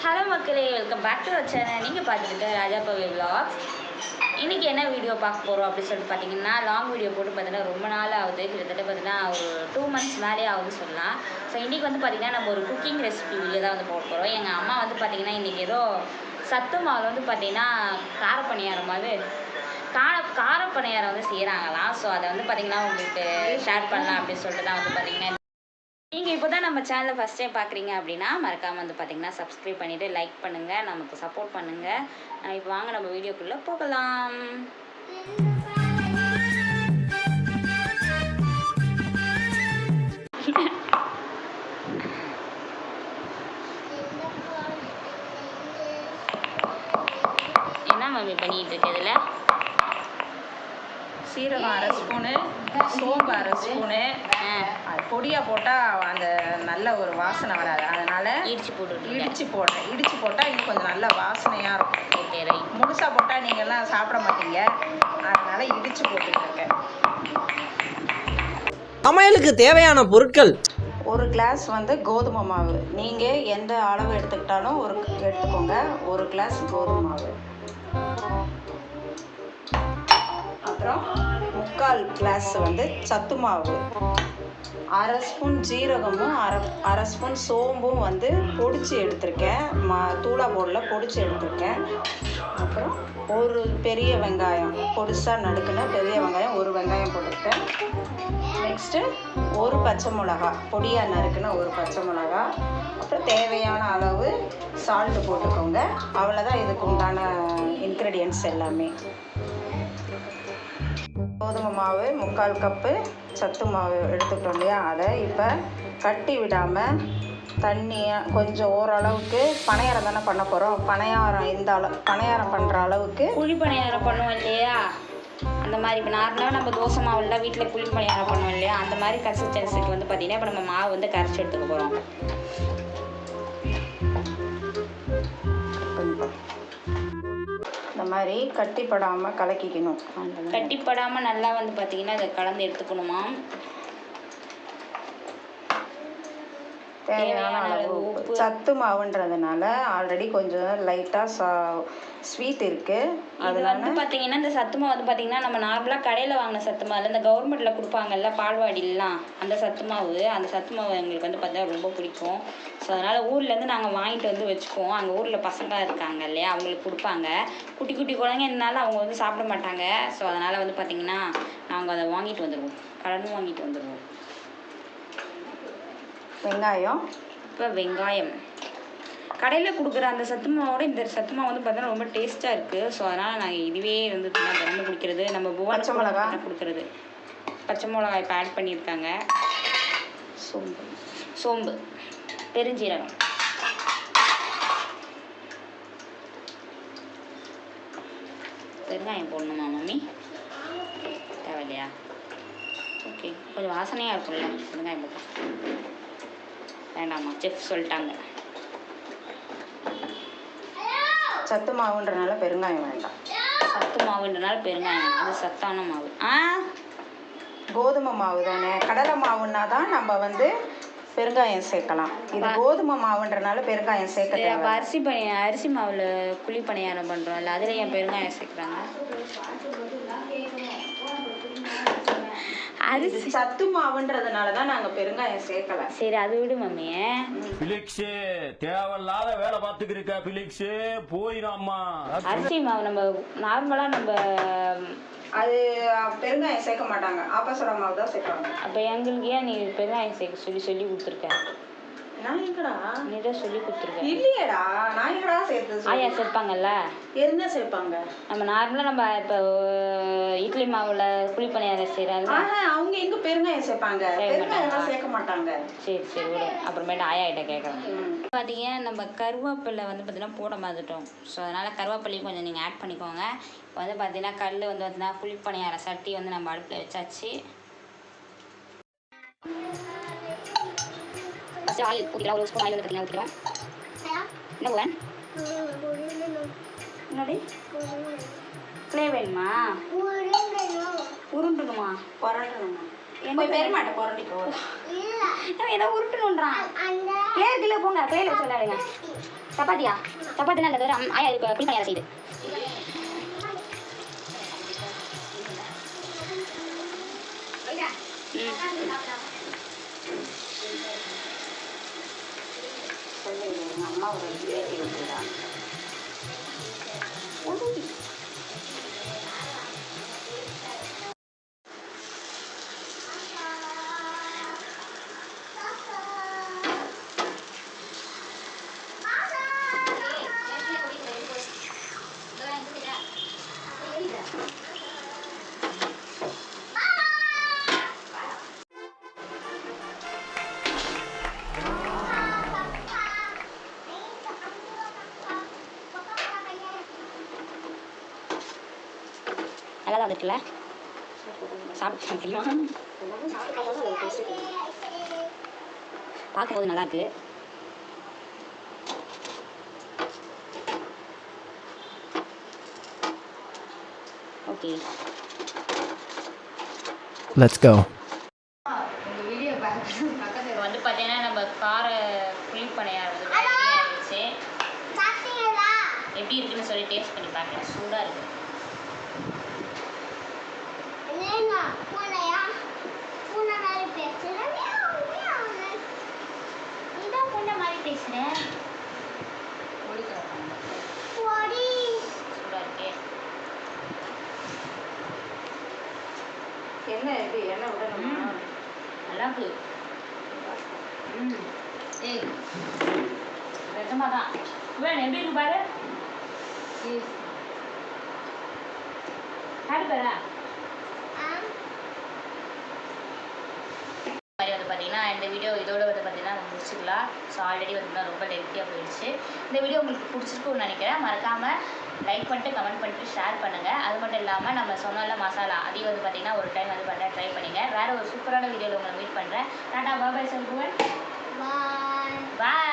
Hello மக்களே, welcome back to our channel. நீங்கள் பார்த்துட்டு ராஜாபாவி விலாக்ஸ். இன்றைக்கி என்ன வீடியோ பார்க்க போகிறோம் அப்படின்னு சொல்லிட்டு பார்த்தீங்கன்னா, லாங் வீடியோ போட்டு பார்த்தீங்கன்னா ரொம்ப நாள் ஆகுது. கிட்டத்தட்ட பார்த்தீங்கன்னா ஒரு 2 months மேலே ஆகுதுன்னு சொல்லலாம். ஸோ இன்றைக்கி வந்து பார்த்திங்கன்னா நம்ம ஒரு குக்கிங் ரெசிபி வீடியோ தான் வந்து போட போகிறோம். எங்கள் அம்மா வந்து பார்த்திங்கன்னா இன்றைக்கி ஏதோ சத்து மாவில் வந்து பார்த்திங்கன்னா காரப்பணியாரம் மாதிரி காரப்பணியாரம் வந்து செய்கிறாங்களாம். ஸோ அதை வந்து பார்த்திங்கன்னா உங்களுக்கு ஷேர் பண்ணலாம் அப்படின்னு சொல்லிட்டு தான் வந்து பார்த்திங்கன்னா. நீங்கள் இப்போ தான் நம்ம சேனலை ஃபஸ்ட் டைம் பார்க்குறீங்க அப்படின்னா மறக்காமல் வந்து பார்த்தீங்கன்னா சப்ஸ்கிரைப் பண்ணிவிட்டு லைக் பண்ணுங்கள், நமக்கு சப்போர்ட் பண்ணுங்கள். இப்போ வாங்க நம்ம வீடியோக்குள்ளே போகலாம். என்ன மம்மி பண்ணிகிட்டு இருக்கிறதுல? சீரகம் 1/2 ஸ்பூனு, சோம்பு 1/2 ஸ்பூனு. பொடியாக போட்டால் அந்த நல்ல ஒரு வாசனை வராது, அதனால் இடிச்சு போடுறேன். இடித்து போட்டால் இன்னும் கொஞ்சம் நல்ல வாசனையாக இருக்கும். Okay right. முழுசாக போட்டால் நீங்கள்லாம் சாப்பிட மாட்டீங்க, அதனால் இடித்து போட்டுருக்கேன். சமையலுக்கு தேவையான பொருட்கள்: 1 கிளாஸ் வந்து கோதுமை மாவு. நீங்கள் எந்த அளவு எடுத்துக்கிட்டாலும் எடுத்துக்கோங்க. 1 கிளாஸ் கோதுமை மாவு. அப்புறம் 3/4 கிளாஸ் வந்து சத்து மாவு. 1/2 ஸ்பூன் ஜீரகமும் 1/2 ஸ்பூன் சோம்பும் வந்து பொடிச்சு எடுத்திருக்கேன். தூளா போடல, பொடிச்சு எடுத்திருக்கேன். அப்புறம் ஒரு பெரிய வெங்காயம், பொடிசாக நறுக்குன பெரிய வெங்காயம் 1 வெங்காயம் போட்டிருக்கேன். நெக்ஸ்ட்டு 1 பச்சை மிளகா, பொடியாக நறுக்குன 1 பச்சை மிளகா. அப்புறம் தேவையான அளவு சால்ட்டு போட்டுக்கோங்க. அவ்வளோதான் இதுக்கு உண்டான இன்க்ரீடியன்ட்ஸ் எல்லாமே. கோதுமை மாவு 3/4 கப்பு, சத்து மாவு எடுத்துக்கிட்டோம் இல்லையா, அதை இப்போ கட்டி விடாமல் தண்ணியாக கொஞ்சம் ஓரளவுக்கு பணியாரம் தானே பண்ண போகிறோம். பணியாரம் பண்ணுற அளவுக்கு குழி பணியாரம் பண்ணுவோம் இல்லையா, அந்த மாதிரி. இப்போ நார்மலாக நம்ம தோசை மாவுலாம் வீட்டில் குழி பணியாரம் பண்ணுவோம் இல்லையா, அந்த மாதிரி கன்சிஸ்டன்சிக்கு வந்து பார்த்திங்கன்னா இப்போ நம்ம மாவு வந்து கரைச்சி எடுத்துக்க போகிறோம். இந்த மாதிரி கட்டிப்படாமல் கலக்கிக்கணும். கட்டிப்படாமல் நல்லா வந்து பார்த்திங்கன்னா அதை கலந்து எடுத்துக்கணுமா. தேவையான அளவு உப்பு. சத்து மாவுன்றதுனால ஆல்ரெடி கொஞ்சம் லைட்டாக ஸ்வீட் இருக்குது. அது வந்து பார்த்திங்கன்னா இந்த சத்து மாவு வந்து பார்த்திங்கன்னா நம்ம நார்மலாக கடையில் வாங்கின சத்து மாவு, இந்த கவர்மெண்ட்டில் கொடுப்பாங்கல்ல பால்வாடிலாம், அந்த சத்து மாவு எங்களுக்கு வந்து பார்த்தீங்கன்னா ரொம்ப பிடிக்கும். ஸோ அதனால் ஊர்லேருந்து நாங்கள் வாங்கிட்டு வந்து வச்சுக்குவோம். அங்கே ஊரில் பசங்க இருக்காங்க இல்லையா, அவங்களுக்கு கொடுப்பாங்க. குட்டி குட்டி குழந்தைங்கனால அவங்க வந்து சாப்பிட மாட்டாங்க. ஸோ அதனால் வந்து பார்த்திங்கன்னா நாங்கள் அதை வாங்கிட்டு வந்துடுவோம், கலந்து வாங்கிட்டு வந்துடுவோம். வெங்காயம். இப்போ வெங்காயம் கடையில் கொடுக்குற அந்த சத்து மாவோட இந்த சத்து மாவு வந்து பார்த்தீங்கன்னா ரொம்ப டேஸ்ட்டாக இருக்குது. ஸோ அதனால் நாங்கள் இதுவே வந்து தினமும் குடிக்கிறது. நம்ம பச்சை மிளகா கொடுக்குறது. பச்சை மிளகாய் இப்போ ஆட் பண்ணியிருக்காங்க. சோம்பு, பெருஞ்சீரகம், பெருங்காயம் போடணுமா மம்மி? தேவையில்லையா? ஓகே, கொஞ்சம் வாசனையாக இருக்கும்ல பெருங்காயம் போட்டா. வேண்டாமா, செஃப் சொல்லிட்டாங்க. சத்து மாவுன்றனால பெருங்காயம் வேண்டாம். சத்து மாவுன்றனால பெருங்காயம், அது சத்தான மாவு. கோதுமை மாவு தானே. கடலை மாவுன்னா தான் நம்ம வந்து பெருங்காயம் சேர்க்கலாம். இது கோதுமை மாவுன்றனால பெருங்காயம் சேர்க்க தேவை. அரிசி மாவில் குழி பணியாரம் பண்ணுறோம்ல, அதில் ஏன் பெருங்காயம் சேர்க்குறாங்க? அரிசி சத்து மாவுன்றதுனால தான் நாங்கள் பெருங்காயம் சேர்க்கல. சரி, அது விடு மம்மியே. பிலிக்ஸ் தேவையில்லாத வேலை பார்த்துக்கிருக்க. பிலிக்ஸ் போயிடாமா. அரிசி மாவு நம்ம நார்மலாக நம்ம அது பெருங்காயம் சேர்க்க மாட்டாங்க, ஆப்பசோட மாவு தான் சேர்ப்பாங்க. அப்போ எங்களுக்கு ஏன் நீ பெருங்காயம் சேர்க்க சொல்லி கொடுத்துருக்க? நான் எங்கடா? நீ தான் சொல்லி கொடுத்துருக்க. இல்லையடா, நான் எங்கடா சேர்த்து? ஆயா சேர்ப்பாங்கல்ல. என்ன சேர்ப்பாங்க? நம்ம நார்மலாக நம்ம இப்போ இட்லி மாவில் குழி பணியாரம் செய்கிறாங்க, அவங்க எங்க பெருங்காயம் சேர்ப்பாங்க? பெருங்காயம் சேர்க்க மாட்டாங்க. சரி விடு, அப்புறமேட்டு ஆயாகிட்ட கேட்குறேன். பார்த்தீங்கன்னா நம்ம கருவேப்பிலை வந்து பார்த்தீங்கன்னா போட மறந்துட்டோம். ஸோ அதனால் கருவேப்பிலையும் கொஞ்சம் நீங்கள் ஆட் பண்ணிக்கோங்க. இப்போ வந்து பார்த்தீங்கன்னா கல் வந்து பார்த்தீங்கன்னா குழி பணியாரம் சட்டி வந்து நம்ம அடுப்பில் வச்சாச்சு. ஆயில் ஊற்றிக்கலாம். 1 ஸ்பூன் ஆயில் வந்து பார்த்தீங்கன்னா ஊற்றிக்கலாம். என்ன போவேன் என்னடி க்ளே வேணுமா? உருண்டணுமா? புரண்டணுமா? போய் பெருமாட்ட புரண்டிக்கோ. ஏதோ உருட்டணுன்றான். கிளே போங்க, கிளேல வச்சு விளையாடுங்க. சப்பாத்தியா? சப்பாத்தினா அந்த ஆயா இருக்கு குழி பணியாரம் செய்யுது. அம்மா ஒரு பேட்டி விட்டுதான் நல்லா தான் இருக்குல்ல, சாப்பிட்டு தெரியுமா? பார்க்கும்போது நல்லா இருக்கு. Okay, Let's go. இப்போ வந்து பார்த்தீங்கன்னா நம்ம காரை குழி பணியாரம் வந்து ரெடி ஆகிடுச்சு. எப்படி இருக்குன்னு சொல்லி டேஸ்ட் பண்ணி பார்க்கலாம். சூடாக இருக்கு. பேசுகிறேன் சூடாக இருக்கே. என்ன எப்படி என்ன விடணுமா? நல்லா இருக்கு. ஏய் நிஜமாக தான் வேணும். எப்படி இருக்கு பாரு. ஹாப்பி பாரா மாதிரி வந்து பார்த்தீங்கன்னா இந்த வீடியோ இதோட வந்து பார்த்தீங்கன்னா நம்ம முடிச்சுக்கலாம். ஸோ ஆல்ரெடி வந்து ரொம்ப லென்த்தியாக போயிடுச்சு. இந்த வீடியோ உங்களுக்கு பிடிச்சிருக்குன்னு நினைக்கிறேன். மறக்காமல் லைக் பண்ணிட்டு கமெண்ட் பண்ணிட்டு ஷேர் பண்ணுங்கள். அது மட்டும் இல்லாமல் நம்ம சொன்னால மசாலா அதையும் வந்து பார்த்தீங்கன்னா ஒரு டைம் வந்து பண்ண ட்ரை பண்ணுங்கள். வேறு ஒரு சூப்பரான வீடியோவில் உங்களை மீட் பண்ணுறேன். டாடா பாய் சொல்லுவேன். பாய்.